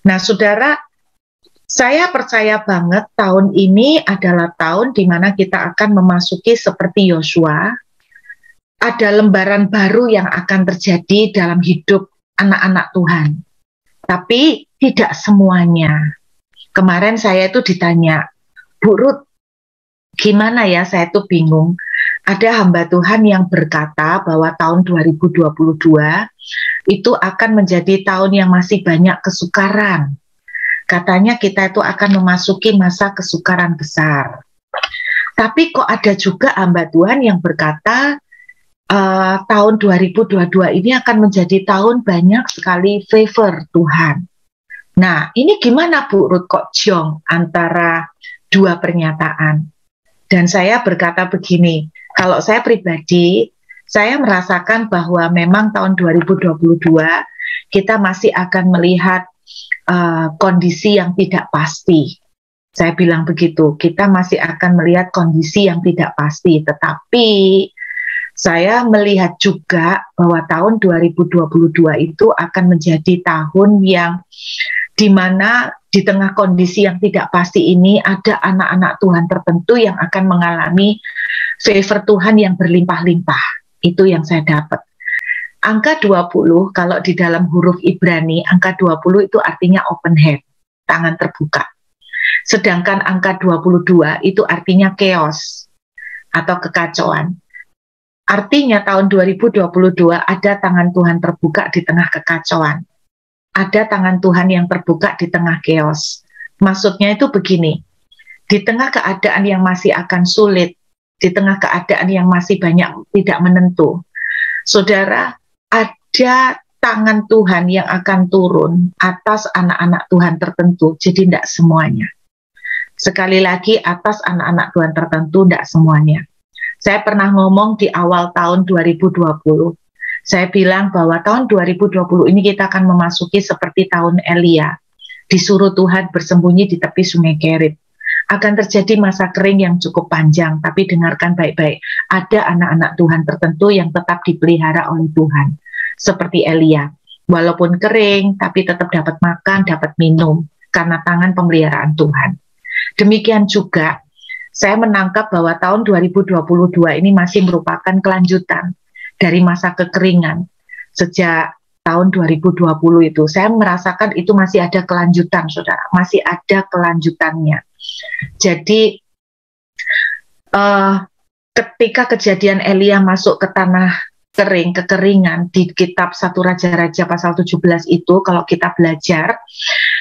Nah, saudara, saya percaya banget tahun ini adalah tahun di mana kita akan memasuki seperti Yosua, ada lembaran baru yang akan terjadi dalam hidup anak-anak Tuhan. Tapi tidak semuanya. Kemarin saya itu ditanya, Bu Ruth, gimana ya, saya tuh bingung. Ada hamba Tuhan yang berkata bahwa tahun 2022 itu akan menjadi tahun yang masih banyak kesukaran. Katanya kita itu akan memasuki masa kesukaran besar. Tapi kok ada juga hamba Tuhan yang berkata tahun 2022 ini akan menjadi tahun banyak sekali favor Tuhan. Nah, ini gimana Bu Ruth, kok jong antara dua pernyataan? Dan saya berkata begini, kalau saya pribadi, saya merasakan bahwa memang tahun 2022 kita masih akan melihat kondisi yang tidak pasti. Saya bilang begitu, kita masih akan melihat kondisi yang tidak pasti, tetapi saya melihat juga bahwa tahun 2022 itu akan menjadi tahun yang dimana di tengah kondisi yang tidak pasti ini ada anak-anak Tuhan tertentu yang akan mengalami favor Tuhan yang berlimpah-limpah. Itu yang saya dapat. Angka 20, kalau di dalam huruf Ibrani, angka 20 itu artinya open hand, tangan terbuka. Sedangkan angka 22 itu artinya chaos atau kekacauan. Artinya tahun 2022 ada tangan Tuhan terbuka di tengah kekacauan. Ada tangan Tuhan yang terbuka di tengah chaos. Maksudnya itu begini, di tengah keadaan yang masih akan sulit, di tengah keadaan yang masih banyak tidak menentu, saudara, ada tangan Tuhan yang akan turun atas anak-anak Tuhan tertentu, jadi tidak semuanya. Sekali lagi, atas anak-anak Tuhan tertentu, tidak semuanya. Saya pernah ngomong di awal tahun 2020, saya bilang bahwa tahun 2020 ini kita akan memasuki seperti tahun Elia, disuruh Tuhan bersembunyi di tepi sungai Kerit. Akan terjadi masa kering yang cukup panjang, tapi dengarkan baik-baik, ada anak-anak Tuhan tertentu yang tetap dipelihara oleh Tuhan. Seperti Elia, walaupun kering, tapi tetap dapat makan, dapat minum, karena tangan pemeliharaan Tuhan. Demikian juga, saya menangkap bahwa tahun 2022 ini masih merupakan kelanjutan dari masa kekeringan. Sejak tahun 2020 itu, saya merasakan itu masih ada kelanjutan, saudara, masih ada kelanjutannya. Jadi, ketika kejadian Elia masuk ke tanah kering, kekeringan di kitab 1 Raja-Raja pasal 17 itu, kalau kita belajar,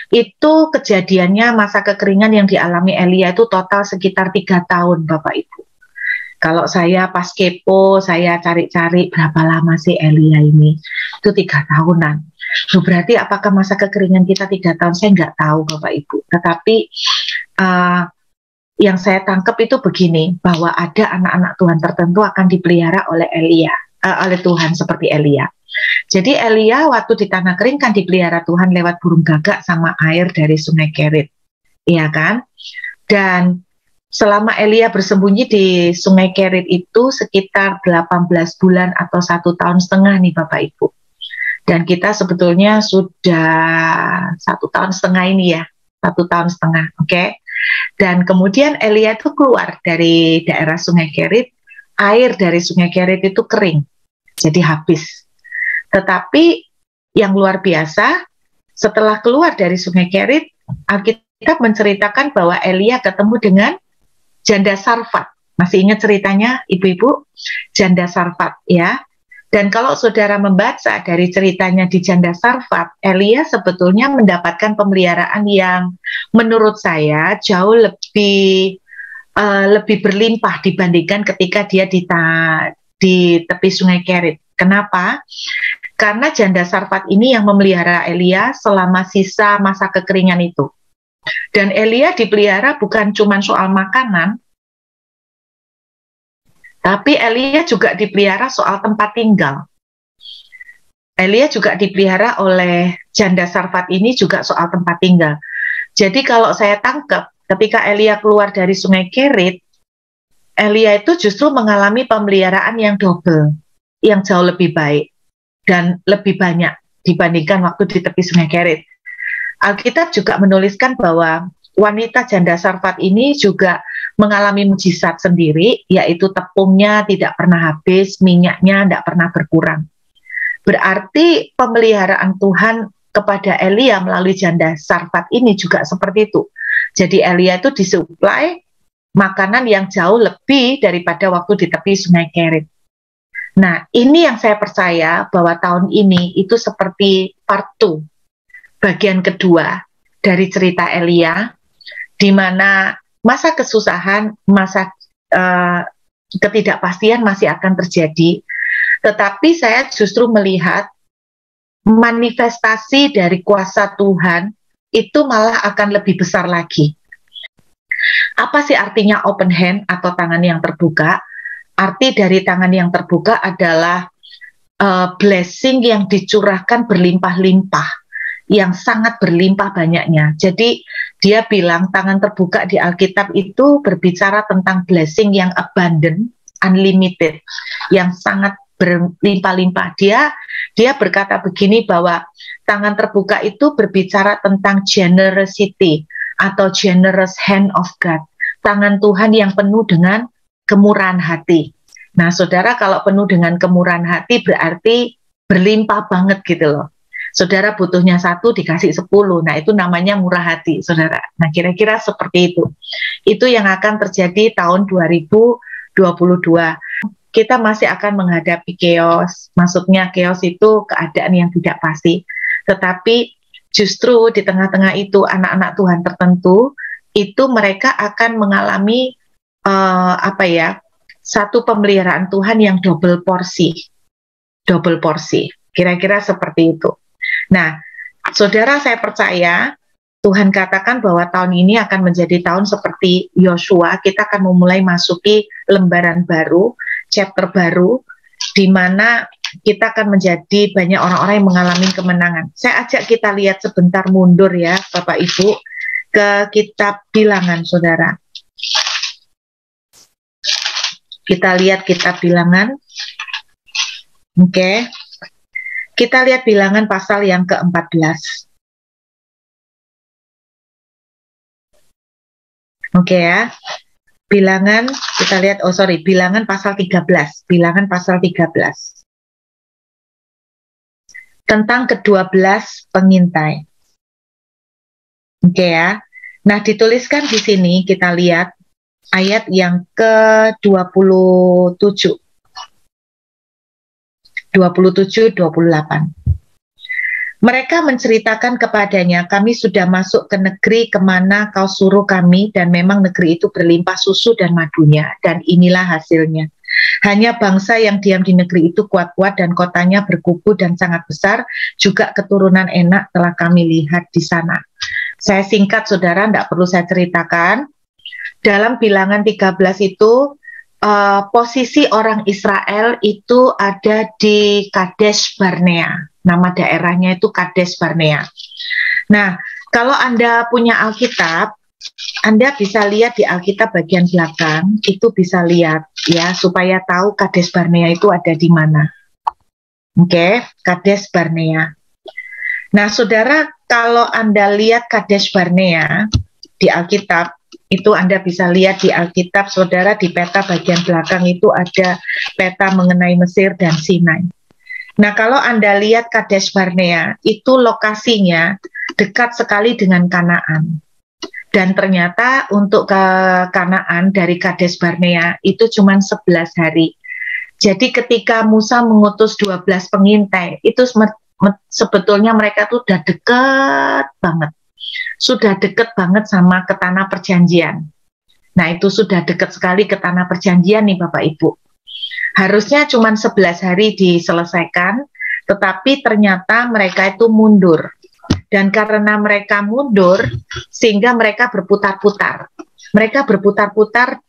itu kejadiannya masa kekeringan yang dialami Elia itu total sekitar 3 tahun, Bapak Ibu. Kalau saya pas kepo, saya cari-cari berapa lama sih Elia ini, itu 3 tahunan. So, berarti apakah masa kekeringan kita 3 tahun? Saya nggak tahu, Bapak Ibu. Tetapi yang saya tangkap itu begini, bahwa ada anak-anak Tuhan tertentu akan dipelihara oleh Elia, oleh Tuhan seperti Elia. Jadi Elia waktu di tanah kering kan dipelihara Tuhan lewat burung gagak sama air dari sungai Kerit, iya kan? Dan selama Elia bersembunyi di sungai Kerit itu sekitar 18 bulan atau 1 tahun setengah nih Bapak Ibu. Dan kita sebetulnya sudah 1 tahun setengah ini ya, 1 tahun setengah, oke? Dan kemudian Elia itu keluar dari daerah sungai Kerit, air dari sungai Kerit itu kering, jadi habis. Tetapi yang luar biasa, setelah keluar dari sungai Kerit, Alkitab menceritakan bahwa Elia ketemu dengan janda Sarfat. Masih ingat ceritanya, ibu-ibu? Janda Sarfat, ya. Dan kalau saudara membaca dari ceritanya di janda Sarfat, Elia sebetulnya mendapatkan pemeliharaan yang menurut saya jauh lebih berlimpah dibandingkan ketika dia di tepi sungai Kerit. Kenapa? Karena janda Sarfat ini yang memelihara Elia selama sisa masa kekeringan itu. Dan Elia dipelihara bukan cuma soal makanan, tapi Elia juga dipelihara soal tempat tinggal. Elia juga dipelihara oleh janda Sarfat ini juga soal tempat tinggal. Jadi kalau saya tangkap, ketika Elia keluar dari sungai Kerit, Elia itu justru mengalami pemeliharaan yang double, yang jauh lebih baik dan lebih banyak dibandingkan waktu di tepi sungai Kerit. Alkitab juga menuliskan bahwa wanita janda Sarfat ini juga mengalami mujizat sendiri, yaitu tepungnya tidak pernah habis, minyaknya tidak pernah berkurang. Berarti pemeliharaan Tuhan kepada Elia melalui janda Sarfat ini juga seperti itu. Jadi Elia itu disuplai makanan yang jauh lebih daripada waktu di tepi Sungai Kerit. Nah, ini yang saya percaya bahwa tahun ini itu seperti part 2, bagian kedua dari cerita Elia, di mana masa kesusahan, masa ketidakpastian masih akan terjadi, tetapi saya justru melihat manifestasi dari kuasa Tuhan itu malah akan lebih besar lagi. Apa sih artinya open hand atau tangan yang terbuka? Arti dari tangan yang terbuka adalah blessing yang dicurahkan berlimpah-limpah, yang sangat berlimpah banyaknya. Jadi dia bilang tangan terbuka di Alkitab itu berbicara tentang blessing yang abundant, unlimited, yang sangat berlimpah-limpah. Dia berkata begini bahwa tangan terbuka itu berbicara tentang generosity atau generous hand of God. Tangan Tuhan yang penuh dengan kemurahan hati. Nah, saudara, kalau penuh dengan kemurahan hati berarti berlimpah banget gitu loh. Saudara butuhnya 1 dikasih 10, nah itu namanya murah hati, saudara. Nah, kira-kira seperti itu. Itu yang akan terjadi tahun 2022. Kita masih akan menghadapi chaos. Maksudnya chaos itu keadaan yang tidak pasti. Tetapi justru di tengah-tengah itu anak-anak Tuhan tertentu, itu mereka akan mengalami satu pemeliharaan Tuhan yang double porsi, kira-kira seperti itu. Nah, saudara, saya percaya Tuhan katakan bahwa tahun ini akan menjadi tahun seperti Yosua. Kita akan memulai masuki lembaran baru, chapter baru, di mana kita akan menjadi banyak orang-orang yang mengalami kemenangan. Saya ajak kita lihat sebentar mundur ya, Bapak Ibu, ke kitab Bilangan, saudara. Kita lihat kitab Bilangan. Oke. Kita lihat Bilangan pasal yang ke-14. Oke ya. Bilangan, kita lihat, Bilangan pasal 13. Bilangan pasal 13. Tentang ke-12 pengintai. Oke ya. Nah, dituliskan di sini, kita lihat ayat yang ke-27. 27-28. Mereka menceritakan kepadanya, kami sudah masuk ke negeri kemana kau suruh kami, dan memang negeri itu berlimpah susu dan madunya, dan inilah hasilnya. Hanya bangsa yang diam di negeri itu kuat-kuat, dan kotanya berkubu dan sangat besar, juga keturunan enak telah kami lihat di sana. Saya singkat, saudara, tidak perlu saya ceritakan. Dalam Bilangan 13 itu, posisi orang Israel itu ada di Kades Barnea. Nama daerahnya itu Kades Barnea. Nah, kalau Anda punya Alkitab, Anda bisa lihat di Alkitab bagian belakang, itu bisa lihat ya, supaya tahu Kades Barnea itu ada di mana. Oke, Kades Barnea. Nah, saudara, kalau Anda lihat Kades Barnea di Alkitab, itu Anda bisa lihat di Alkitab, saudara, di peta bagian belakang itu ada peta mengenai Mesir dan Sinai. Nah, kalau Anda lihat Kades Barnea, itu lokasinya dekat sekali dengan Kanaan. Dan ternyata untuk ke Kanaan dari Kades Barnea itu cuma 11 hari. Jadi ketika Musa mengutus 12 pengintai, itu sebetulnya mereka tuh udah dekat banget. Sudah dekat banget sama ke tanah perjanjian. Nah, itu sudah dekat sekali ke tanah perjanjian nih Bapak Ibu. Harusnya cuma 11 hari diselesaikan, tetapi ternyata mereka itu mundur. Dan karena mereka mundur, sehingga mereka berputar-putar. Mereka berputar-putar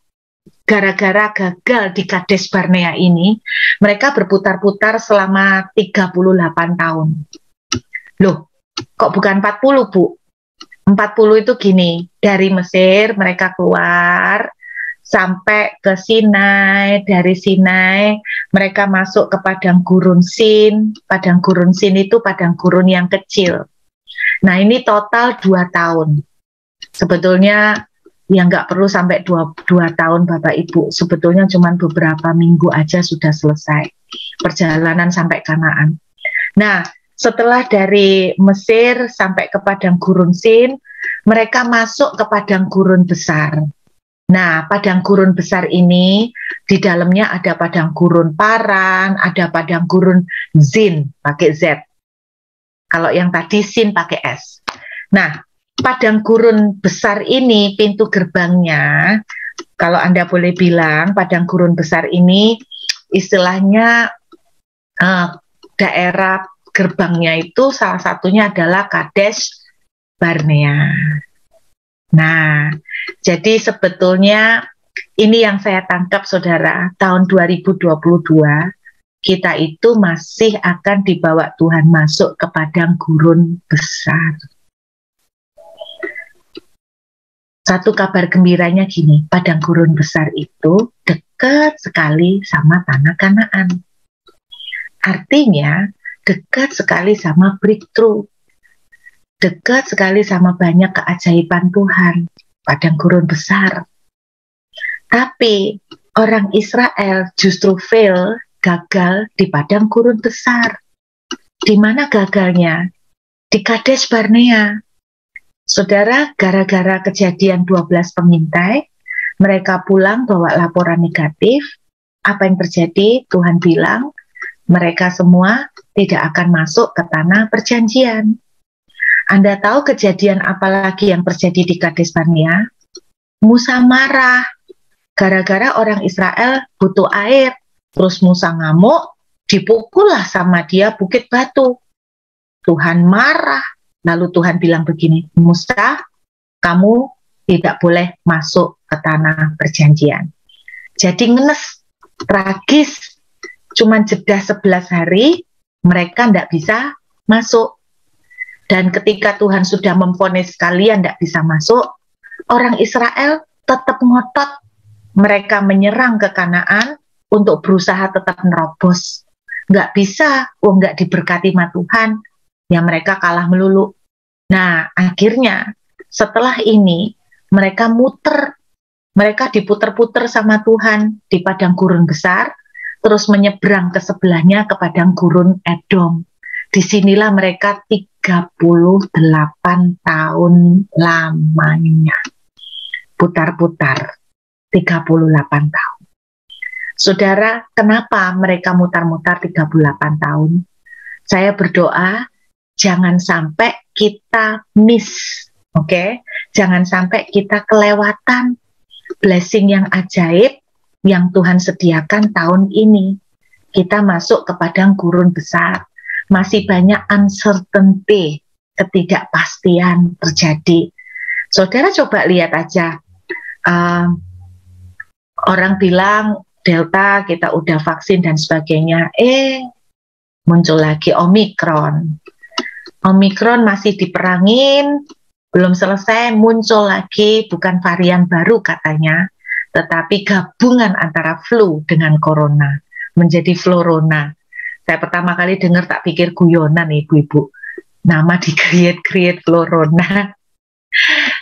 gara-gara gagal di Kades Barnea ini, mereka berputar-putar selama 38 tahun. Loh, kok bukan 40, Bu? 40 itu gini, dari Mesir mereka keluar sampai ke Sinai, dari Sinai mereka masuk ke padang gurun Sin. Padang gurun Sin itu padang gurun yang kecil. Nah ini total 2 tahun. Sebetulnya ya nggak perlu sampai 2 tahun Bapak Ibu. Sebetulnya cuma beberapa minggu aja sudah selesai perjalanan sampai Kanaan. Nah setelah dari Mesir sampai ke padang gurun Sin, mereka masuk ke padang gurun besar. Nah, padang gurun besar ini di dalamnya ada padang gurun Paran, ada padang gurun Zin pakai Z. Kalau yang tadi Sin pakai S. Nah, padang gurun besar ini pintu gerbangnya, kalau Anda boleh bilang, padang gurun besar ini istilahnya daerah gerbangnya itu salah satunya adalah Kadesh Barnea. Nah, jadi sebetulnya ini yang saya tangkap saudara, tahun 2022 kita itu masih akan dibawa Tuhan masuk ke padang gurun besar. Satu kabar gembiranya gini, padang gurun besar itu dekat sekali sama tanah Kanaan. Artinya dekat sekali sama breakthrough. Dekat sekali sama banyak keajaiban Tuhan, padang gurun besar. Tapi orang Israel justru gagal di padang gurun besar. Di mana gagalnya? Di Kadesh Barnea. Saudara, gara-gara kejadian 12 pengintai, mereka pulang bawa laporan negatif. Apa yang terjadi? Tuhan bilang, mereka semua tidak akan masuk ke tanah perjanjian. Anda tahu kejadian apa lagi yang terjadi di Kadesh Barnea? Musa marah gara-gara orang Israel butuh air. Terus Musa ngamuk, dipukullah sama dia bukit batu. Tuhan marah. Lalu Tuhan bilang begini, Musa, kamu tidak boleh masuk ke tanah perjanjian. Jadi ngenes, tragis. Cuman jeda 11 hari, mereka tidak bisa masuk. Dan ketika Tuhan sudah memvonis kalian tidak bisa masuk, orang Israel tetap ngotot. Mereka menyerang ke Kanaan untuk berusaha tetap nerobos. Nggak bisa, nggak diberkati sama Tuhan. Ya mereka kalah melulu. Nah, akhirnya setelah ini mereka muter. Mereka diputer-puter sama Tuhan di padang gurun besar, terus menyeberang ke sebelahnya ke padang gurun Edom. Disinilah mereka 38 tahun lamanya. Putar-putar 38 tahun. Saudara, kenapa mereka mutar-mutar 38 tahun? Saya berdoa, jangan sampai kita miss, oke? Jangan sampai kita kelewatan blessing yang ajaib yang Tuhan sediakan tahun ini. Kita masuk ke padang gurun besar. Masih banyak uncertainty, ketidakpastian terjadi. Saudara coba lihat aja, orang bilang Delta kita udah vaksin dan sebagainya, muncul lagi Omikron. Omikron masih diperangin, belum selesai, muncul lagi bukan varian baru katanya, tetapi gabungan antara flu dengan corona, menjadi florona. Saya pertama kali dengar tak pikir guyonan ibu-ibu. Nama di-create florona.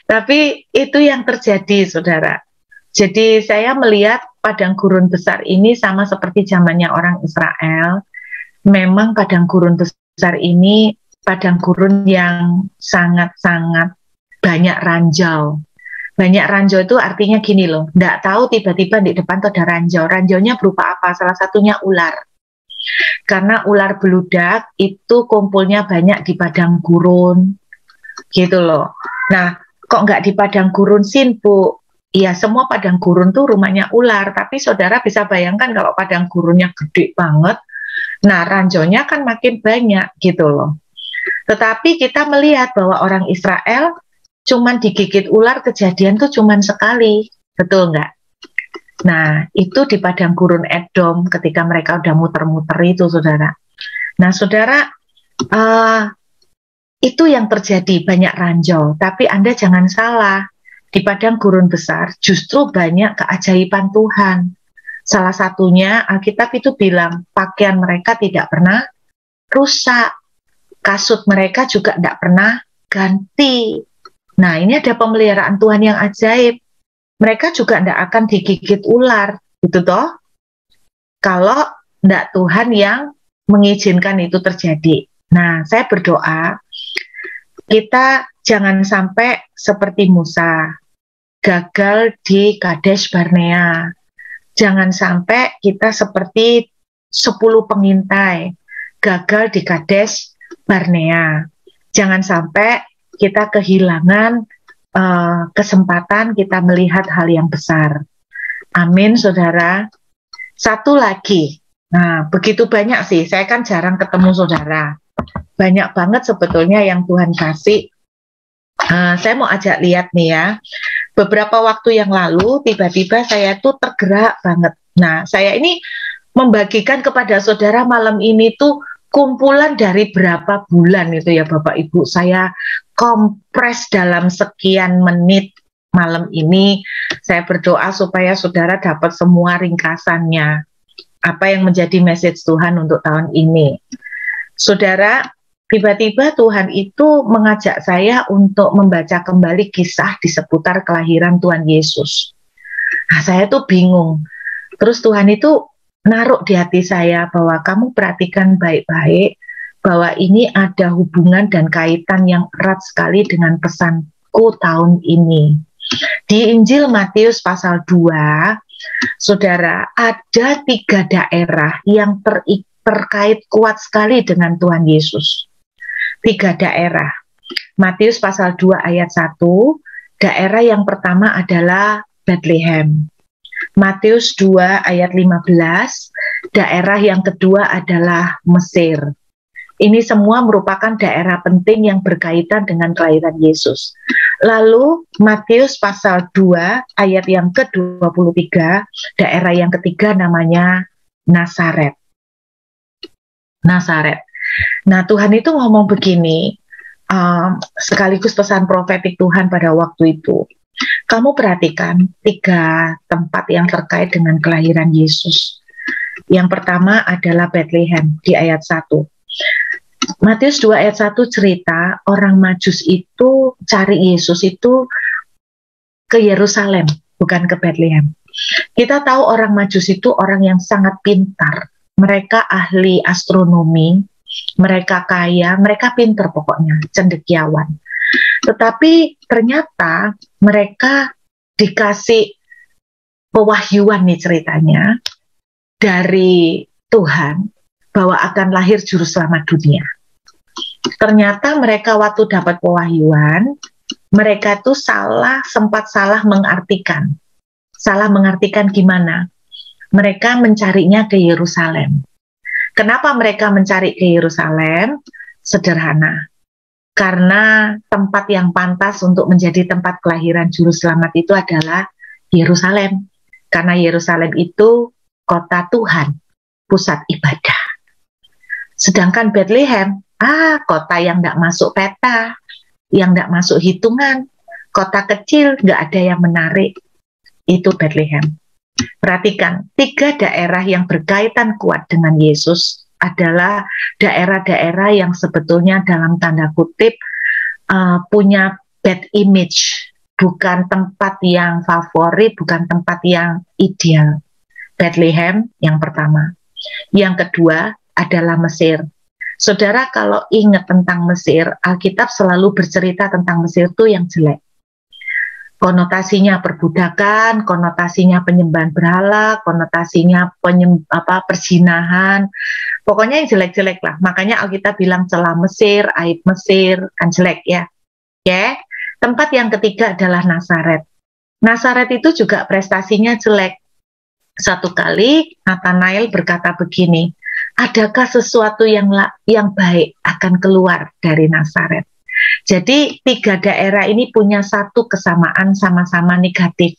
Tapi itu yang terjadi saudara. Jadi saya melihat padang gurun besar ini sama seperti zamannya orang Israel. Memang padang gurun besar ini padang gurun yang sangat-sangat banyak ranjau. Banyak ranjau itu artinya gini loh. Nggak tahu tiba-tiba di depan tuh ada ranjau. Ranjaunya berupa apa? Salah satunya ular. Karena ular beludak itu kumpulnya banyak di padang gurun gitu loh. Nah, kok nggak di padang gurun Sin, Bu? Iya, semua padang gurun tuh rumahnya ular, tapi saudara bisa bayangkan kalau padang gurunnya gede banget, nah ranjaunya kan makin banyak gitu loh. Tetapi kita melihat bahwa orang Israel cuman digigit ular kejadian tuh cuman sekali, betul nggak? Nah, itu di padang gurun Edom ketika mereka udah muter-muter itu, saudara. Nah, saudara, itu yang terjadi, banyak ranjau. Tapi Anda jangan salah, di padang gurun besar justru banyak keajaiban Tuhan. Salah satunya, Alkitab itu bilang, pakaian mereka tidak pernah rusak. Kasut mereka juga tidak pernah diganti. Nah, ini ada pemeliharaan Tuhan yang ajaib. Mereka juga tidak akan digigit ular, gitu toh. Kalau tidak Tuhan yang mengizinkan itu terjadi. Nah, saya berdoa, kita jangan sampai seperti Musa, gagal di Kadesh Barnea. Jangan sampai kita seperti 10 pengintai, gagal di Kadesh Barnea. Jangan sampai kita kehilangan kesempatan kita melihat hal yang besar. Amin, saudara. Satu lagi, nah begitu banyak sih, saya kan jarang ketemu saudara. Banyak banget sebetulnya yang Tuhan kasih. Saya mau ajak lihat nih ya. Beberapa waktu yang lalu, tiba-tiba saya tuh tergerak banget. Nah, saya ini membagikan kepada saudara malam ini tuh kumpulan dari berapa bulan itu ya Bapak Ibu. Saya kompres dalam sekian menit malam ini. Saya berdoa supaya saudara dapat semua ringkasannya. Apa yang menjadi message Tuhan untuk tahun ini. Saudara, tiba-tiba Tuhan itu mengajak saya untuk membaca kembali kisah di seputar kelahiran Tuhan Yesus. Nah, saya tuh bingung. Terus Tuhan itu naruh di hati saya bahwa kamu perhatikan baik-baik bahwa ini ada hubungan dan kaitan yang erat sekali dengan pesanku tahun ini. Di Injil Matius pasal 2, saudara, ada 3 daerah yang terkait kuat sekali dengan Tuhan Yesus. 3 daerah. Matius pasal 2 ayat 1, daerah yang pertama adalah Bethlehem. Matius 2 ayat 15, daerah yang kedua adalah Mesir. Ini semua merupakan daerah penting yang berkaitan dengan kelahiran Yesus. Lalu Matius pasal 2 ayat yang ke-23, daerah yang ketiga namanya Nazaret. Nazaret. Nah, Tuhan itu ngomong begini, sekaligus pesan profetik Tuhan pada waktu itu. Kamu perhatikan 3 tempat yang terkait dengan kelahiran Yesus. Yang pertama adalah Bethlehem di ayat 1. Matius 2 ayat 1 cerita orang Majus itu cari Yesus itu ke Yerusalem, bukan ke Bethlehem. Kita tahu orang Majus itu orang yang sangat pintar. Mereka ahli astronomi, mereka kaya, mereka pintar pokoknya, cendekiawan. Tetapi ternyata mereka dikasih pewahyuan nih ceritanya dari Tuhan bahwa akan lahir juru selamat dunia. Ternyata mereka waktu dapat pewahyuan, mereka tuh sempat salah mengartikan. Salah mengartikan gimana? Mereka mencarinya ke Yerusalem. Kenapa mereka mencari ke Yerusalem? Sederhana. Karena tempat yang pantas untuk menjadi tempat kelahiran juru selamat itu adalah Yerusalem. Karena Yerusalem itu kota Tuhan, pusat ibadah. Sedangkan Bethlehem, kota yang tidak masuk peta, yang tidak masuk hitungan, kota kecil, nggak ada yang menarik. Itu Bethlehem. Perhatikan, 3 daerah yang berkaitan kuat dengan Yesus adalah daerah-daerah yang sebetulnya dalam tanda kutip punya bad image, bukan tempat yang favorit, bukan tempat yang ideal. Bethlehem yang pertama. Yang kedua adalah Mesir. Saudara kalau ingat tentang Mesir, Alkitab selalu bercerita tentang Mesir itu yang jelek. Konotasinya perbudakan, konotasinya penyembahan berhala, konotasinya perzinahan, pokoknya yang jelek-jelek lah. Makanya Alkitab bilang celah Mesir, aib Mesir, kan jelek ya. Ya, tempat yang ketiga adalah Nazaret. Nazaret itu juga prestasinya jelek. Satu kali Nathanael berkata begini, adakah sesuatu yang baik akan keluar dari Nazaret? Jadi 3 daerah ini punya satu kesamaan, sama-sama negatif.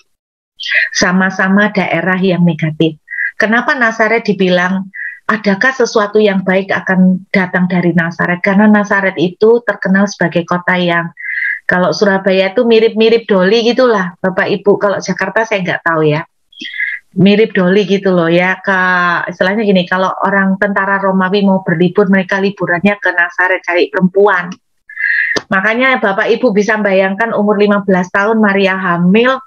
Sama-sama daerah yang negatif. Kenapa Nazaret dibilang adakah sesuatu yang baik akan datang dari Nazaret? Karena Nazaret itu terkenal sebagai kota yang, kalau Surabaya itu mirip-mirip Doli gitulah Bapak Ibu. Kalau Jakarta saya nggak tahu ya. Mirip Doli gitu loh ya. Istilahnya gini, kalau orang tentara Romawi mau berlibur, mereka liburannya ke Nazaret cari perempuan. Makanya Bapak Ibu bisa bayangkan umur 15 tahun Maria hamil,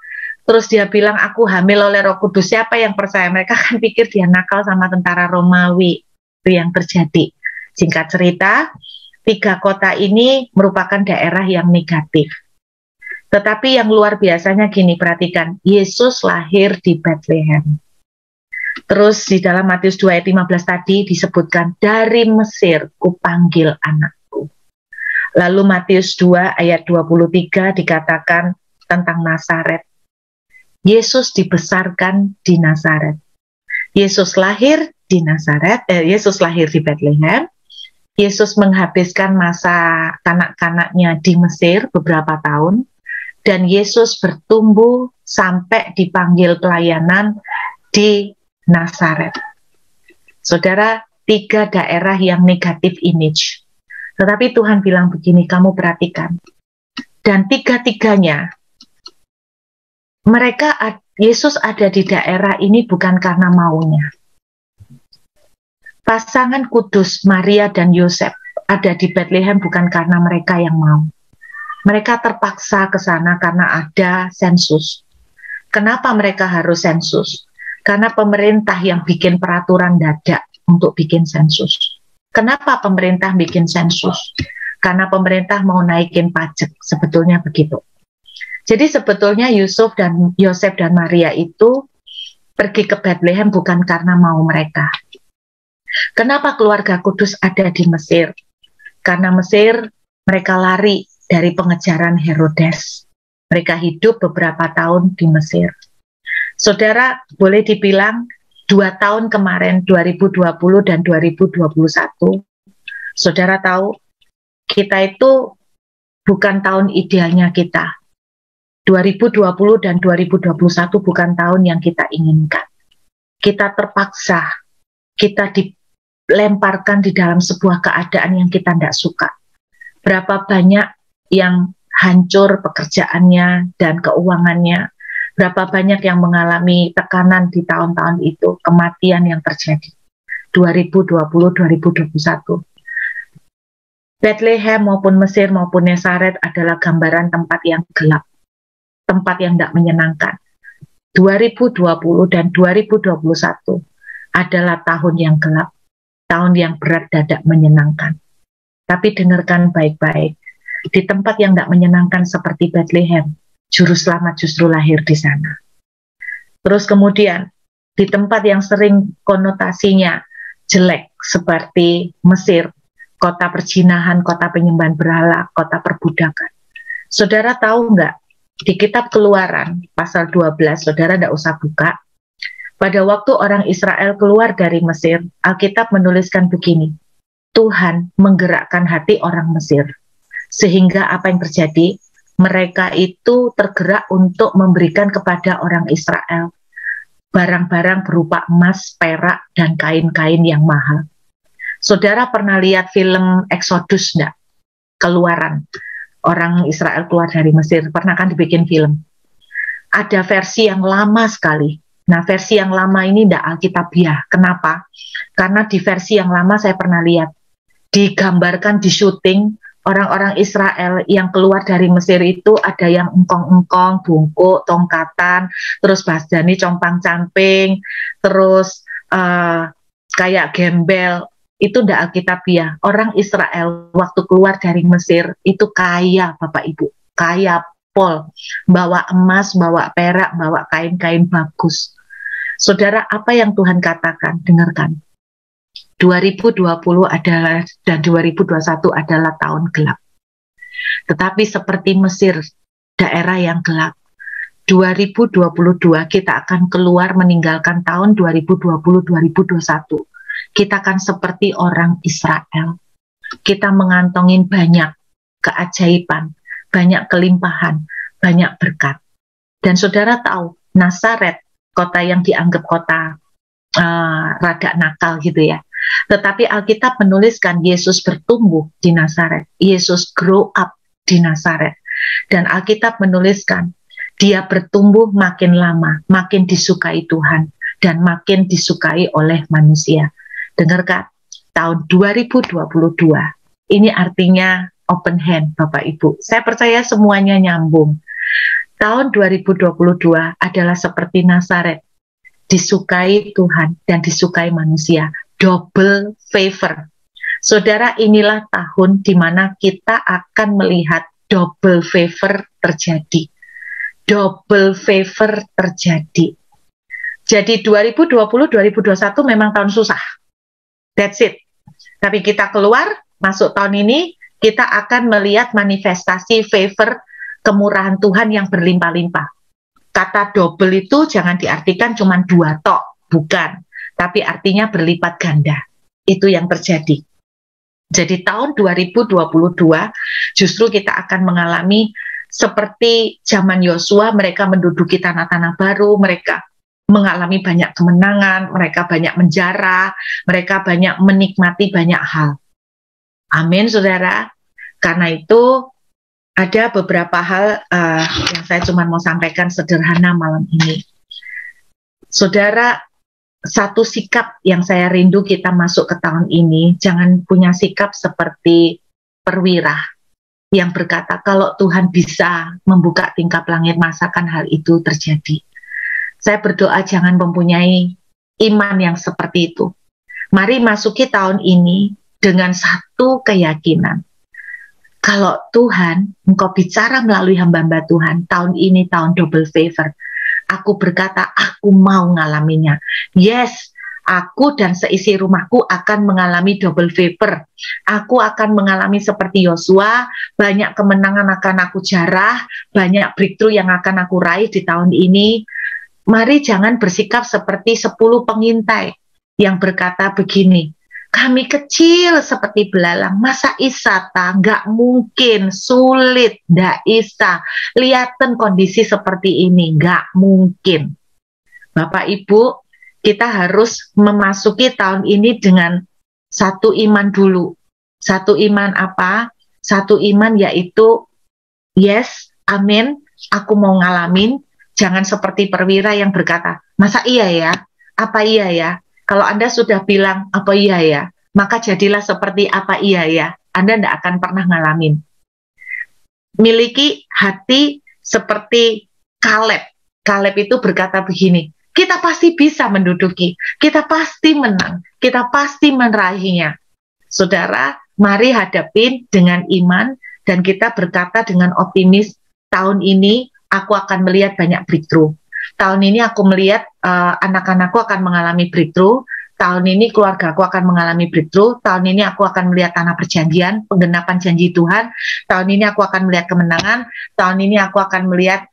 terus dia bilang aku hamil oleh Roh Kudus. Siapa yang percaya? Mereka kan pikir dia nakal sama tentara Romawi. Itu yang terjadi. Singkat cerita, 3 kota ini merupakan daerah yang negatif. Tetapi yang luar biasanya gini, perhatikan, Yesus lahir di Bethlehem. Terus di dalam Matius 2 ayat 15 tadi disebutkan, dari Mesir kupanggil anakku. Lalu Matius 2 ayat 23 dikatakan tentang Nazaret. Yesus dibesarkan di Nazaret. Yesus lahir di Nazaret, Yesus lahir di Bethlehem. Yesus menghabiskan masa kanak-kanaknya di Mesir beberapa tahun, dan Yesus bertumbuh sampai dipanggil pelayanan di Nazaret. Saudara, 3 daerah yang negatif image. Tetapi Tuhan bilang begini, kamu perhatikan. Dan 3-tiganya, Yesus ada di daerah ini bukan karena maunya. Pasangan kudus Maria dan Yosef ada di Bethlehem bukan karena mereka yang mau. Mereka terpaksa ke sana karena ada sensus. Kenapa mereka harus sensus? Karena pemerintah yang bikin peraturan dadak untuk bikin sensus. Kenapa pemerintah bikin sensus? Karena pemerintah mau naikin pajak, sebetulnya begitu. Jadi sebetulnya Yosef dan Maria itu pergi ke Bethlehem bukan karena mau mereka. Kenapa keluarga kudus ada di Mesir? Karena Mesir mereka lari dari pengejaran Herodes. Mereka hidup beberapa tahun di Mesir. Saudara, boleh dibilang 2 tahun kemarin, 2020 dan 2021, saudara tahu, kita itu bukan tahun idealnya kita. 2020 dan 2021 bukan tahun yang kita inginkan. Kita terpaksa, kita dilemparkan di dalam sebuah keadaan yang kita tidak suka. Berapa banyak yang hancur pekerjaannya dan keuangannya, berapa banyak yang mengalami tekanan di tahun-tahun itu, kematian yang terjadi 2020-2021. Bethlehem maupun Mesir maupun Nazaret adalah gambaran tempat yang gelap, tempat yang tidak menyenangkan. 2020 dan 2021 adalah tahun yang gelap, tahun yang berat dan tidak menyenangkan. Tapi dengarkan baik-baik, di tempat yang tidak menyenangkan seperti Bethlehem, Juru Selamat justru lahir di sana. Terus kemudian, di tempat yang sering konotasinya jelek seperti Mesir, kota perjinahan, kota penyembahan berhala, kota perbudakan. Saudara tahu nggak, di kitab Keluaran, pasal 12, saudara tidak usah buka, pada waktu orang Israel keluar dari Mesir, Alkitab menuliskan begini, Tuhan menggerakkan hati orang Mesir. Sehingga apa yang terjadi? Mereka itu tergerak untuk memberikan kepada orang Israel barang-barang berupa emas, perak, dan kain-kain yang mahal. Saudara pernah lihat film Exodus enggak? Keluaran. Orang Israel keluar dari Mesir. Pernah kan dibikin film? Ada versi yang lama sekali. Nah, versi yang lama ini enggak alkitabiah. Kenapa? Karena di versi yang lama saya pernah lihat. Digambarkan di syuting, orang-orang Israel yang keluar dari Mesir itu ada yang engkong-engkong, bungkuk, tongkatan, terus basdani compang-camping, terus kayak gembel. Itu ndak alkitabiah. Orang Israel waktu keluar dari Mesir itu kaya, Bapak Ibu, kaya pol, bawa emas, bawa perak, bawa kain-kain bagus. Saudara, apa yang Tuhan katakan? Dengarkan. 2020 adalah dan 2021 adalah tahun gelap. Tetapi seperti Mesir, daerah yang gelap, 2022 kita akan keluar meninggalkan tahun 2020-2021. Kita akan seperti orang Israel. Kita mengantongin banyak keajaiban, banyak kelimpahan, banyak berkat. Dan saudara tahu, Nazaret, kota yang dianggap kota rada nakal gitu ya. Tetapi Alkitab menuliskan Yesus bertumbuh di Nazaret. Yesus grow up di Nazaret. Dan Alkitab menuliskan dia bertumbuh makin lama, makin disukai Tuhan, dan makin disukai oleh manusia. Dengarkan, tahun 2022, ini artinya open hand Bapak Ibu. Saya percaya semuanya nyambung. Tahun 2022 adalah seperti Nazaret, disukai Tuhan dan disukai manusia, double favor. Saudara, inilah tahun di mana kita akan melihat double favor terjadi. Double favor terjadi. Jadi 2020-2021 memang tahun susah. That's it. Tapi kita keluar, masuk tahun ini, kita akan melihat manifestasi favor kemurahan Tuhan yang berlimpah-limpah. Kata double itu jangan diartikan cuma 2 tok, bukan. Tapi artinya berlipat ganda. Itu yang terjadi. Jadi tahun 2022 justru kita akan mengalami seperti zaman Yosua, mereka menduduki tanah-tanah baru, mereka mengalami banyak kemenangan, mereka banyak menjara, mereka banyak menikmati banyak hal. Amin, saudara. Karena itu ada beberapa hal yang saya cuma mau sampaikan sederhana malam ini. Saudara, satu sikap yang saya rindu kita masuk ke tahun ini, jangan punya sikap seperti perwira yang berkata kalau Tuhan bisa membuka tingkap langit, masakan hal itu terjadi. Saya berdoa jangan mempunyai iman yang seperti itu. Mari masuki tahun ini dengan satu keyakinan. Kalau Tuhan, Engkau bicara melalui hamba-hamba Tuhan, tahun ini tahun double favor. Aku berkata, aku mau ngalaminya. Yes, aku dan seisi rumahku akan mengalami double favor. Aku akan mengalami seperti Yosua, banyak kemenangan akan aku jarah, banyak breakthrough yang akan aku raih di tahun ini. Mari jangan bersikap seperti 10 pengintai yang berkata begini, kami kecil seperti belalang, masa isa ta? Nggak mungkin, sulit, nggak isa. Lihatin kondisi seperti ini, nggak mungkin. Bapak Ibu, kita harus memasuki tahun ini dengan satu iman dulu. Satu iman apa? Satu iman yaitu, yes, amin, aku mau ngalamin. Jangan seperti perwira yang berkata, masa iya ya? Apa iya ya? Kalau Anda sudah bilang, apa iya ya? Maka jadilah seperti apa iya ya? Anda tidak akan pernah ngalamin. Miliki hati seperti Kaleb. Kaleb itu berkata begini, kita pasti bisa menduduki, kita pasti menang, kita pasti meraihnya. Saudara, mari hadapin dengan iman, dan kita berkata dengan optimis, tahun ini aku akan melihat banyak breakthrough. Tahun ini aku melihat anak-anakku akan mengalami breakthrough. Tahun ini keluarga aku akan mengalami breakthrough. Tahun ini aku akan melihat tanah perjanjian, penggenapan janji Tuhan. Tahun ini aku akan melihat kemenangan. Tahun ini aku akan melihat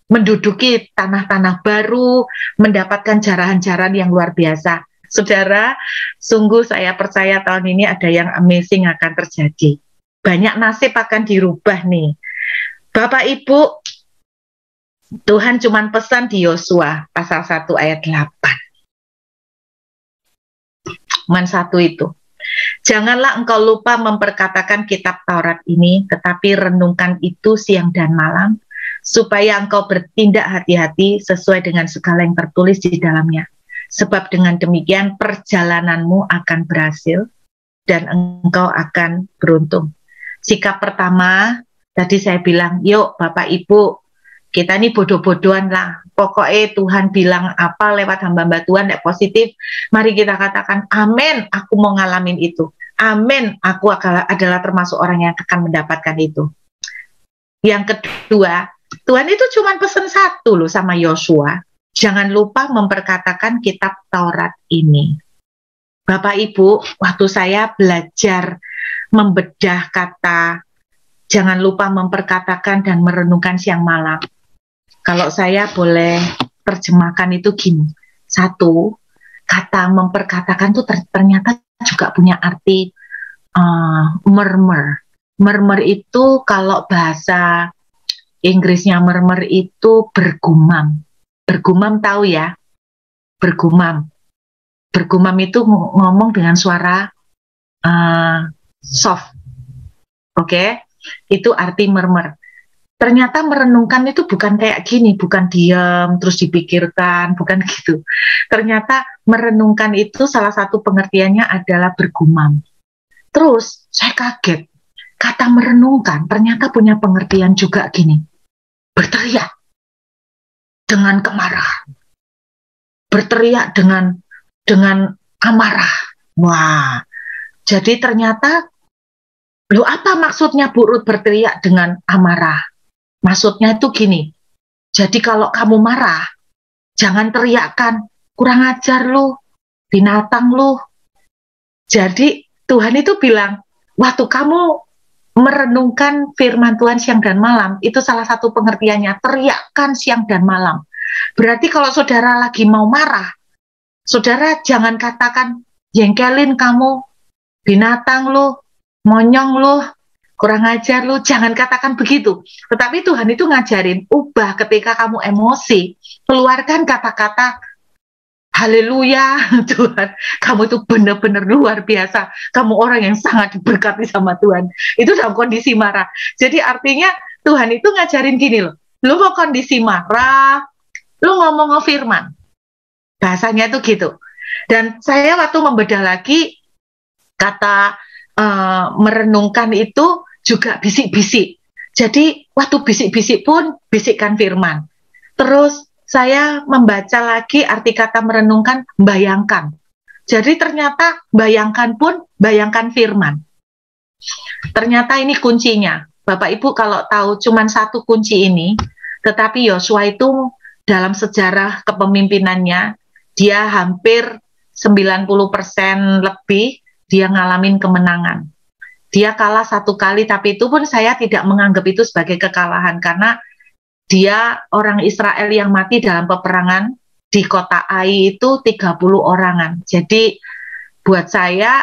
menduduki tanah-tanah baru, mendapatkan jarahan-jarahan yang luar biasa. Saudara, sungguh saya percaya tahun ini ada yang amazing akan terjadi. Banyak nasib akan dirubah nih. Bapak Ibu, Tuhan cuma pesan di Yosua pasal 1 ayat 8. Cuman satu itu. Janganlah engkau lupa memperkatakan kitab Taurat ini, tetapi renungkan itu siang dan malam, supaya engkau bertindak hati-hati sesuai dengan segala yang tertulis di dalamnya. Sebab dengan demikian perjalananmu akan berhasil dan engkau akan beruntung. Sikap pertama, tadi saya bilang, yuk Bapak Ibu, kita ini bodoh-bodohan lah. Pokoknya Tuhan bilang apa lewat hamba-hamba Tuhan, yang positif. Mari kita katakan, amin, aku mau ngalamin itu. Amin, aku adalah termasuk orang yang akan mendapatkan itu. Yang kedua, Tuhan itu cuma pesan satu loh sama Yosua. Jangan lupa memperkatakan kitab Taurat ini. Bapak Ibu, waktu saya belajar membedah kata, jangan lupa memperkatakan dan merenungkan siang malam. Kalau saya boleh terjemahkan itu gini. Satu, kata memperkatakan itu ternyata juga punya arti murmur. Murmur itu kalau bahasa Inggrisnya murmur itu bergumam. Bergumam tahu ya? Bergumam. Bergumam itu ngomong dengan suara soft. Oke? Itu arti murmur. Ternyata merenungkan itu bukan kayak gini, bukan diam terus dipikirkan, bukan gitu. Ternyata merenungkan itu salah satu pengertiannya adalah bergumam. Terus saya kaget, kata merenungkan ternyata punya pengertian juga gini. Berteriak dengan kemarahan. Berteriak dengan amarah. Wah, jadi ternyata, loh apa maksudnya Bu Ruth berteriak dengan amarah? Maksudnya itu gini, jadi kalau kamu marah, jangan teriakkan, kurang ajar lu, binatang lu. Jadi Tuhan itu bilang, waktu kamu merenungkan firman Tuhan siang dan malam, itu salah satu pengertiannya, teriakkan siang dan malam. Berarti kalau saudara lagi mau marah, saudara jangan katakan, jengkelin kamu, binatang lu, monyong lu, kurang ajar lu, jangan katakan begitu. Tetapi Tuhan itu ngajarin, ubah ketika kamu emosi, keluarkan kata-kata, haleluya, Tuhan, kamu itu benar-benar luar biasa, kamu orang yang sangat diberkati sama Tuhan. Itu dalam kondisi marah. Jadi artinya Tuhan itu ngajarin gini loh, lu mau kondisi marah, lu ngomong firman. Bahasanya tuh gitu. Dan saya waktu membedah lagi, kata merenungkan itu juga bisik-bisik. Jadi waktu bisik-bisik pun bisikkan firman. Terus saya membaca lagi arti kata merenungkan, bayangkan. Jadi ternyata bayangkan pun bayangkan firman. Ternyata ini kuncinya. Bapak Ibu kalau tahu cuman satu kunci ini, tetapi Yosua itu dalam sejarah kepemimpinannya, dia hampir 90% lebih dia ngalamin kemenangan. Dia kalah satu kali, tapi itu pun saya tidak menganggap itu sebagai kekalahan, karena dia orang Israel yang mati dalam peperangan di kota Ai itu 30 orangan. Jadi buat saya,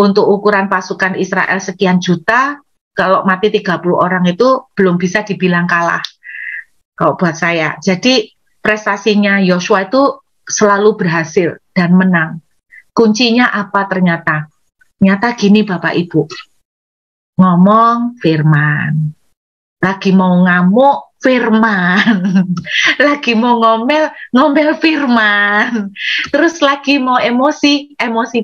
untuk ukuran pasukan Israel sekian juta, kalau mati 30 orang itu belum bisa dibilang kalah. Kalau buat saya. Jadi prestasinya Yosua itu selalu berhasil dan menang. Kuncinya apa ternyata? Ternyata gini Bapak Ibu, ngomong firman, lagi mau ngamuk firman, lagi mau ngomel firman, terus lagi mau emosi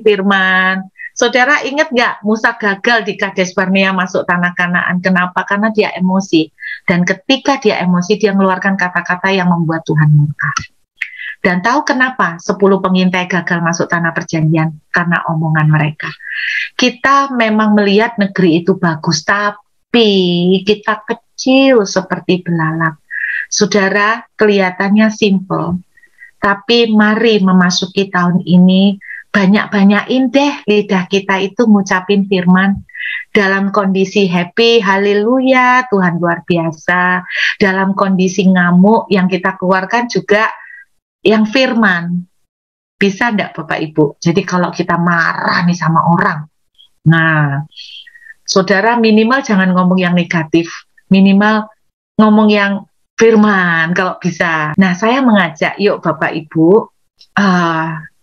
firman. Saudara ingat nggak Musa gagal di Kades Barnea masuk tanah Kanaan? Kenapa? Karena dia emosi. Dan ketika dia emosi, dia mengeluarkan kata-kata yang membuat Tuhan murka. Dan tahu kenapa 10 pengintai gagal masuk tanah perjanjian? Karena omongan mereka. Kita memang melihat negeri itu bagus, tapi kita kecil seperti belalang. Saudara, kelihatannya simple, tapi mari memasuki tahun ini, banyak-banyakin deh lidah kita itu ngucapin firman. Dalam kondisi happy, haleluya, Tuhan luar biasa. Dalam kondisi ngamuk, yang kita keluarkan juga yang firman. Bisa enggak Bapak Ibu? Jadi kalau kita marah nih sama orang, nah, saudara minimal jangan ngomong yang negatif, minimal ngomong yang firman kalau bisa. Nah, saya mengajak, yuk Bapak Ibu,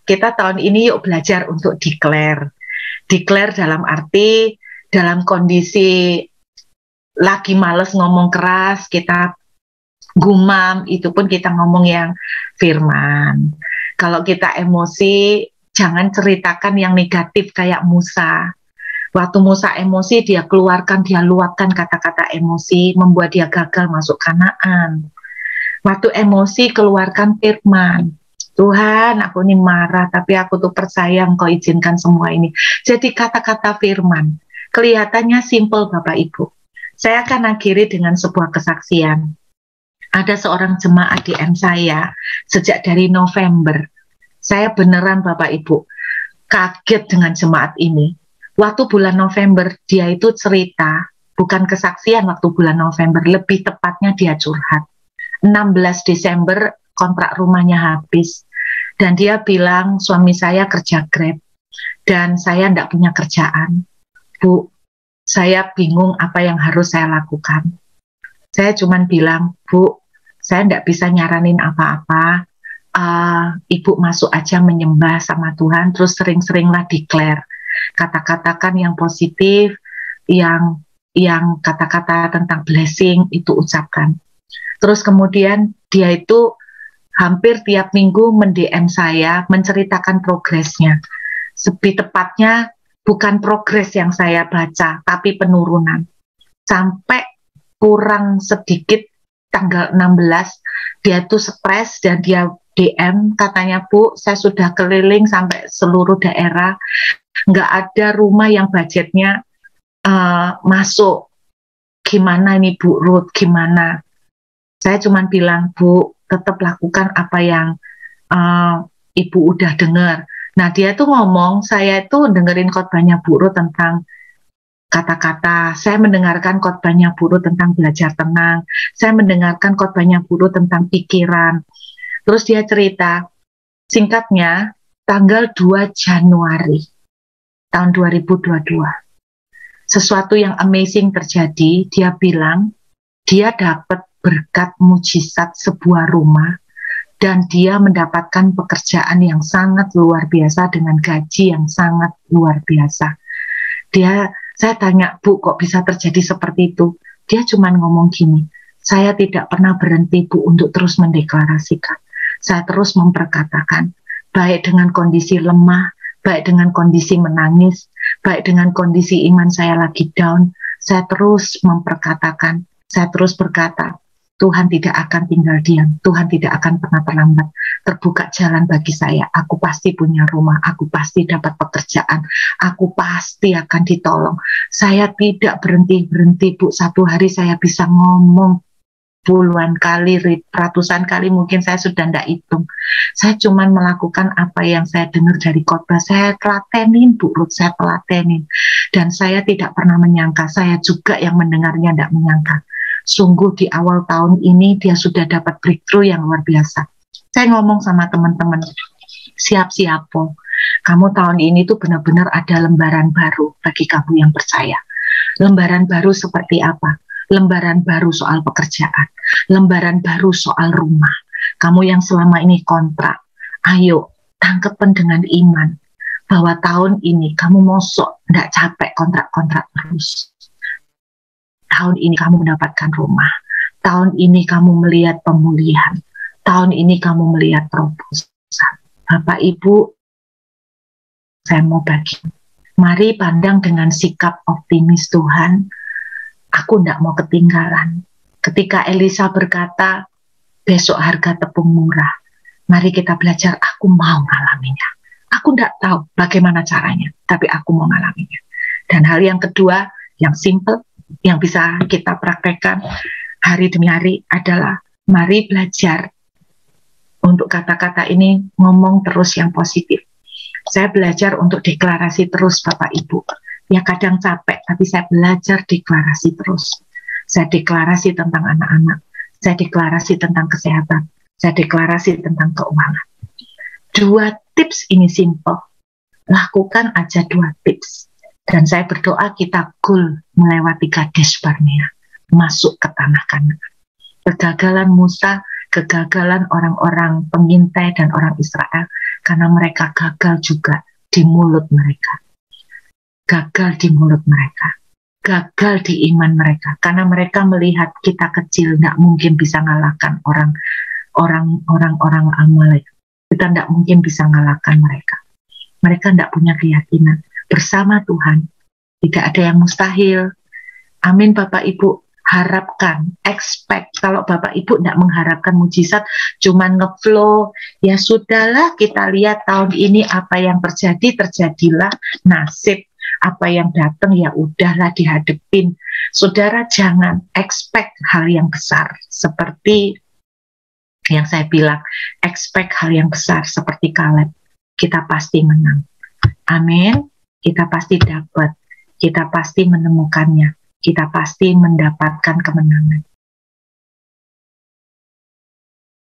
kita tahun ini yuk belajar untuk declare. Declare dalam arti, dalam kondisi lagi males ngomong keras, kita gumam, itu pun kita ngomong yang firman. Kalau kita emosi, jangan ceritakan yang negatif kayak Musa. Waktu Musa emosi, dia luapkan kata-kata emosi, membuat dia gagal masuk Kanaan. Waktu emosi, keluarkan firman. Tuhan, aku ini marah, tapi aku tuh percaya Engkau izinkan semua ini. Jadi kata-kata firman. Kelihatannya simple Bapak Ibu. Saya akan akhiri dengan sebuah kesaksian. Ada seorang jemaat DM saya sejak dari November. Saya beneran Bapak Ibu kaget dengan jemaat ini. Waktu bulan November dia itu cerita, bukan kesaksian waktu bulan November, lebih tepatnya dia curhat. 16 Desember kontrak rumahnya habis. Dan dia bilang, suami saya kerja Grab dan saya tidak punya kerjaan. Bu, saya bingung apa yang harus saya lakukan. Saya cuma bilang, Bu, saya tidak bisa nyaranin apa-apa. Ibu masuk aja menyembah sama Tuhan, terus sering-seringlah declare. Kata-katakan yang positif, yang kata-kata tentang blessing itu ucapkan. Terus kemudian dia itu hampir tiap minggu mend-DM saya, menceritakan progresnya. Lebih tepatnya bukan progres yang saya baca, tapi penurunan. Sampai kurang sedikit tanggal 16, dia tuh stres dan dia DM, katanya, Bu, saya sudah keliling sampai seluruh daerah, nggak ada rumah yang budgetnya masuk. Gimana ini Bu Ruth, gimana? Saya cuma bilang, Bu, tetap lakukan apa yang Ibu udah dengar. Nah, dia tuh ngomong, saya itu dengerin khotbahnya Bu Ruth tentang kata-kata, saya mendengarkan khotbahnya Bu Ruth tentang belajar tenang, saya mendengarkan khotbahnya Bu Ruth tentang pikiran. Terus dia cerita, singkatnya, tanggal 2 Januari tahun 2022, sesuatu yang amazing terjadi. Dia bilang, dia dapat berkat mujizat sebuah rumah, dan dia mendapatkan pekerjaan yang sangat luar biasa dengan gaji yang sangat luar biasa. Saya tanya, Bu, kok bisa terjadi seperti itu? Dia cuma ngomong gini, saya tidak pernah berhenti, Bu, untuk terus mendeklarasikan. Saya terus memperkatakan, baik dengan kondisi lemah, baik dengan kondisi menangis, baik dengan kondisi iman saya lagi down, saya terus memperkatakan, saya terus berkata, Tuhan tidak akan tinggal diam, Tuhan tidak akan pernah terlambat. Terbuka jalan bagi saya, aku pasti punya rumah, aku pasti dapat pekerjaan, aku pasti akan ditolong. Saya tidak berhenti-berhenti, Bu. Satu hari saya bisa ngomong puluhan kali, ratusan kali, mungkin saya sudah tidak hitung. Saya cuma melakukan apa yang saya dengar dari khotbah. Saya telatenin, Bu Ruth, saya telatenin. Dan saya tidak pernah menyangka, saya juga yang mendengarnya tidak menyangka. Sungguh di awal tahun ini dia sudah dapat breakthrough yang luar biasa. Saya ngomong sama teman-teman, siap-siap, Po. Kamu tahun ini tuh benar-benar ada lembaran baru bagi kamu yang percaya. Lembaran baru seperti apa? Lembaran baru soal pekerjaan, lembaran baru soal rumah. Kamu yang selama ini kontrak, ayo tangkepan dengan iman bahwa tahun ini kamu mosok nggak capek kontrak-kontrak terus. Tahun ini kamu mendapatkan rumah, tahun ini kamu melihat pemulihan, tahun ini kamu melihat terobosan. Bapak Ibu, saya mau bagi. Mari pandang dengan sikap optimis Tuhan. Aku tidak mau ketinggalan. Ketika Elisa berkata, besok harga tepung murah, mari kita belajar, aku mau ngalaminya. Aku tidak tahu bagaimana caranya, tapi aku mau ngalaminya. Dan hal yang kedua, yang simple, yang bisa kita praktekkan hari demi hari adalah mari belajar untuk kata-kata ini ngomong terus yang positif. Saya belajar untuk deklarasi terus, Bapak Ibu. Ya kadang capek, tapi saya belajar deklarasi terus. Saya deklarasi tentang anak-anak, saya deklarasi tentang kesehatan, saya deklarasi tentang keuangan. 2 tips ini simple. Lakukan aja 2 tips. Dan saya berdoa kita goal melewati Kades Barnea, masuk ke tanah Kanaan. Kegagalan Musa, kegagalan orang-orang pengintai dan orang Israel, karena mereka gagal juga di mulut mereka. Gagal di mulut mereka. Gagal di iman mereka. Karena mereka melihat kita kecil, nggak mungkin bisa ngalahkan orang-orang Amalek. Kita nggak mungkin bisa ngalahkan mereka. Mereka nggak punya keyakinan. Bersama Tuhan, tidak ada yang mustahil. Amin, Bapak Ibu. Harapkan, expect. Kalau Bapak Ibu tidak mengharapkan mujizat, cuman ngeflow, ya sudahlah, kita lihat tahun ini apa yang terjadi, terjadilah. Nasib, apa yang datang, ya udahlah dihadepin. Saudara, jangan expect hal yang besar. Seperti yang saya bilang, expect hal yang besar seperti Kaleb. Kita pasti menang. Amin. Kita pasti dapat, kita pasti menemukannya, kita pasti mendapatkan kemenangan.